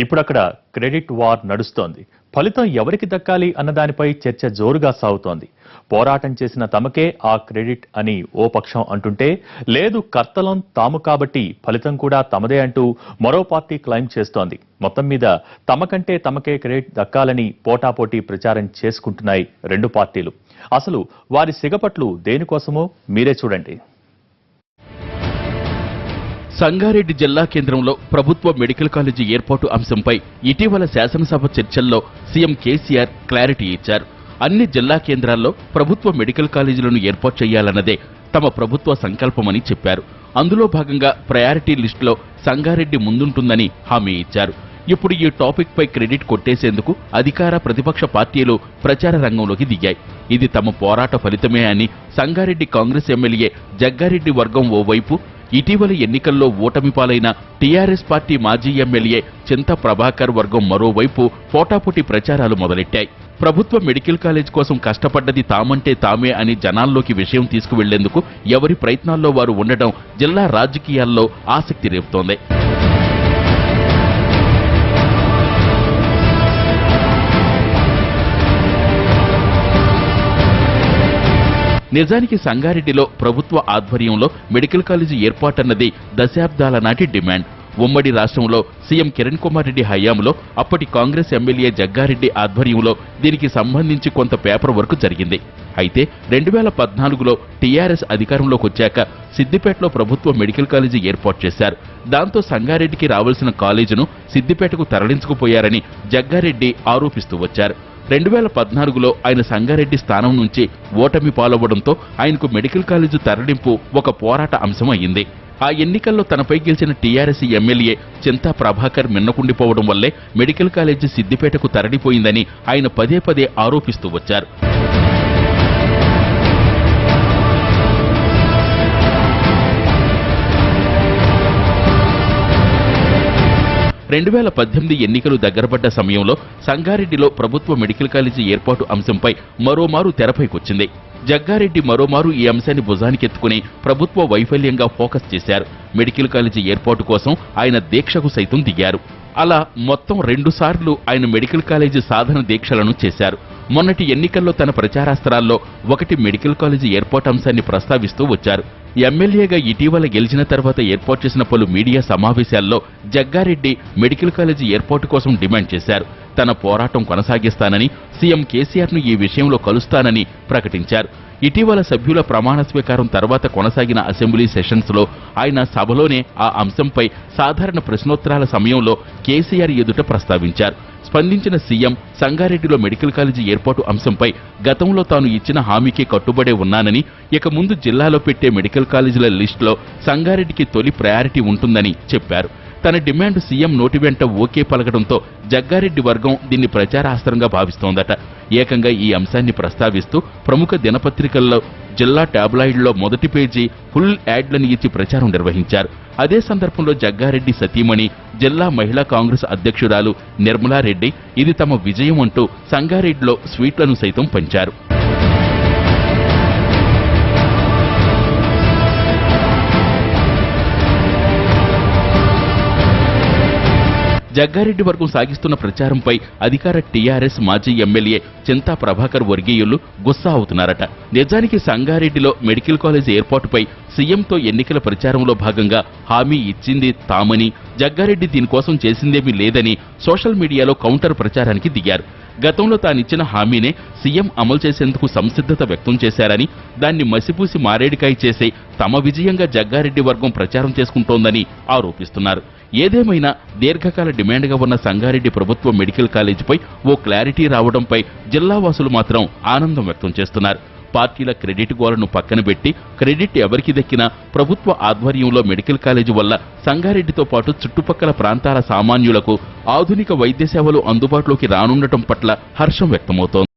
ఇప్పుడక్కడ credit war నడుస్తోంది. ఫలితం ఎవరికి దక్కాలి అన్న దానిపై చర్చ జోరుగా సాగుతోంది. పోరాటం చేసిన తమకే ఆ క్రెడిట్ అని ఓ పక్షం అంటుంటే, లేదు కర్తలం తాము కాబట్టి ఫలితం కూడా తమదే అంటూ మరో పార్టీ క్లెయిమ్ చేస్తోంది. మొత్తం మీద తమకంటే తమకే క్రెడిట్ దక్కాలని పోటాపోటీ ప్రచారం చేసుకుంటున్నాయి రెండు పార్టీలు. అసలు వారి సిగపట్లు దేనికోసమో మీరే చూడండి. సంగారెడ్డి జిల్లా కేంద్రంలో ప్రభుత్వ మెడికల్ కాలేజీ ఏర్పాటు అంశంపై ఇటీవల శాసనసభ చర్చల్లో సీఎం కేసీఆర్ క్లారిటీ ఇచ్చారు. అన్ని జిల్లా కేంద్రాల్లో ప్రభుత్వ మెడికల్ కాలేజీలను ఏర్పాటు చేయాలన్నదే తమ ప్రభుత్వ సంకల్పమని చెప్పారు. అందులో భాగంగా ప్రయారిటీ లిస్టులో సంగారెడ్డి ముందుంటుందని హామీ ఇచ్చారు. ఇప్పుడు ఈ టాపిక్ పై క్రెడిట్ కొట్టేసేందుకు అధికార ప్రతిపక్ష పార్టీలు ప్రచార రంగంలోకి దిగాయి. ఇది తమ పోరాట ఫలితమే అని సంగారెడ్డి కాంగ్రెస్ ఎమ్మెల్యే జగ్గారెడ్డి వర్గం ఓవైపు, ఇటీవలి ఎన్నికల్లో ఓటమి పాలైన టీఆర్ఎస్ పార్టీ మాజీ ఎమ్మెల్యే చింత ప్రభాకర్ వర్గం మరోవైపు పోటాపోటీ ప్రచారాలు మొదలెట్టాయి. ప్రభుత్వ మెడికల్ కాలేజ్ కోసం కష్టపడ్డది తామంటే తామే అని జనాల్లోకి విషయం తీసుకువెళ్లేందుకు ఎవరి ప్రయత్నాల్లో వారు ఉండడం జిల్లా రాజకీయాల్లో ఆసక్తి రేపుతోంది. నిజానికి సంగారెడ్డిలో ప్రభుత్వ ఆధ్వర్యంలో మెడికల్ కాలేజీ ఏర్పాటన్నది దశాబ్దాల నాటి డిమాండ్. ఉమ్మడి రాష్ట్రంలో సీఎం కిరణ్ కుమార్ రెడ్డి హయాంలో అప్పటి కాంగ్రెస్ ఎమ్మెల్యే జగ్గారెడ్డి ఆధ్వర్యంలో దీనికి సంబంధించి కొంత పేపర్ వర్క్ జరిగింది. అయితే 2014లో టీఆర్ఎస్ అధికారంలోకి వచ్చాక సిద్దిపేటలో ప్రభుత్వ మెడికల్ కాలేజీ ఏర్పాటు చేశారు. దాంతో సంగారెడ్డికి రావాల్సిన కాలేజీను సిద్దిపేటకు తరలించుకుపోయారని జగ్గారెడ్డి ఆరోపిస్తూ వచ్చారు. 2014లో ఆయన సంగారెడ్డి స్థానం నుంచి ఓటమి పాలవ్వడంతో ఆయనకు మెడికల్ కాలేజీ తరలింపు ఒక పోరాట అంశం అయ్యింది. ఆ ఎన్నికల్లో తనపై గెలిచిన టీఆర్ఎస్ ఎమ్మెల్యే చింతా ప్రభాకర్ మిన్నకుండిపోవడం వల్లే మెడికల్ కాలేజీ సిద్దిపేటకు తరలిపోయిందని ఆయన పదే పదే ఆరోపిస్తూ వచ్చారు. ఎన్నికలు దగ్గరపడ్డ సమయంలో సంగారెడ్డిలో ప్రభుత్వ మెడికల్ కాలేజీ ఏర్పాటు అంశంపై మరోమారు తెరపైకొచ్చింది. జగ్గారెడ్డి మరోమారు ఈ అంశాన్ని భుజానికెత్తుకుని ప్రభుత్వ వైఫల్యంగా ఫోకస్ చేశారు. మెడికల్ కాలేజీ ఏర్పాటు కోసం ఆయన దీక్షకు సైతం దిగారు. అలా మొత్తం 2 సార్లు ఆయన మెడికల్ కాలేజీ సాధన దీక్షలను చేశారు. మొన్నటి ఎన్నికల్లో తన ప్రచారాస్త్రాల్లో ఒకటి మెడికల్ కాలేజీ ఏర్పాటు అంశాన్ని ప్రస్తావిస్తూ వచ్చారు. ఎమ్మెల్యేగా ఇటీవల గెలిచిన తర్వాత ఏర్పాటు చేసిన పలు మీడియా సమావేశాల్లో జగ్గారెడ్డి మెడికల్ కాలేజీ ఏర్పాటు కోసం డిమాండ్ చేశారు. తన పోరాటం కొనసాగిస్తానని, సీఎం కేసీఆర్ను ఈ విషయంలో కలుస్తానని ప్రకటించారు. ఇటీవల సభ్యుల ప్రమాణ స్వీకారం తర్వాత కొనసాగిన అసెంబ్లీ సెషన్స్లో ఆయన సభలోనే ఆ అంశంపై సాధారణ ప్రశ్నోత్తరాల సమయంలో కేసీఆర్ ఎదుట ప్రస్తావించారు. స్పందించిన సీఎం సంగారెడ్డిలో మెడికల్ కాలేజీ ఏర్పాటు అంశంపై గతంలో తాను ఇచ్చిన హామీకి కట్టుబడే ఉన్నానని, ఇక ముందు జిల్లాలో పెట్టే మెడికల్ కాలేజీల లిస్టులో సంగారెడ్డికి తొలి ప్రయారిటీ ఉంటుందని చెప్పారు. తన డిమాండ్ సీఎం నోటి వెంట ఓకే పలకడంతో జగ్గారెడ్డి వర్గం దీన్ని ప్రచారాస్త్రంగా భావిస్తోందట. ఏకంగా ఈ అంశాన్ని ప్రస్తావిస్తూ ప్రముఖ దినపత్రికల్లో, జిల్లా టాబ్లాయిడ్లో మొదటి పేజీ ఫుల్ యాడ్లను ఇచ్చి ప్రచారం నిర్వహించారు. అదే సందర్భంలో జగ్గారెడ్డి సతీమణి, జిల్లా మహిళా కాంగ్రెస్ అధ్యక్షురాలు నిర్మలారెడ్డి ఇది తమ విజయం అంటూ సంగారెడ్డిలో స్వీట్లను సైతం పంచారు. జగ్గారెడ్డి వర్గం సాగిస్తున్న ప్రచారంపై అధికార టీఆర్ఎస్ మాజీ ఎమ్మెల్యే చింతా ప్రభాకర్ వర్గీయులు గుస్సా అవుతున్నారట. నిజానికి సంగారెడ్డిలో మెడికల్ కాలేజీ ఏర్పాటుపై సీఎంతో ఎన్నికల ప్రచారంలో భాగంగా హామీ ఇచ్చింది తామని, జగ్గారెడ్డి దీనికోసం చేసిందేమీ లేదని సోషల్ మీడియాలో కౌంటర్ ప్రచారానికి దిగారు. గతంలో తానిచ్చిన హామీనే సీఎం అమలు చేసేందుకు సంసిద్ధత వ్యక్తం చేశారని, దాన్ని మసిపూసి మారేడికాయ చేసి తమ విజయంగా జగ్గారెడ్డి వర్గం ప్రచారం చేసుకుంటోందని ఆరోపిస్తున్నారు. ఏదేమైనా దీర్ఘకాల డిమాండ్గా ఉన్న సంగారెడ్డి ప్రభుత్వ మెడికల్ కాలేజీపై ఓ క్లారిటీ రావడంపై జిల్లావాసులు మాత్రం ఆనందం వ్యక్తం చేస్తున్నారు. పార్టీల క్రెడిట్ గోలను పక్కన పెట్టి క్రెడిట్ ఎవరికి దక్కినా ప్రభుత్వ ఆధ్వర్యంలో మెడికల్ కాలేజీ వల్ల సంగారెడ్డితో పాటు చుట్టుపక్కల ప్రాంతాల సామాన్యులకు ఆధునిక వైద్య సేవలు అందుబాటులోకి రానుండటం పట్ల హర్షం వ్యక్తమవుతోంది.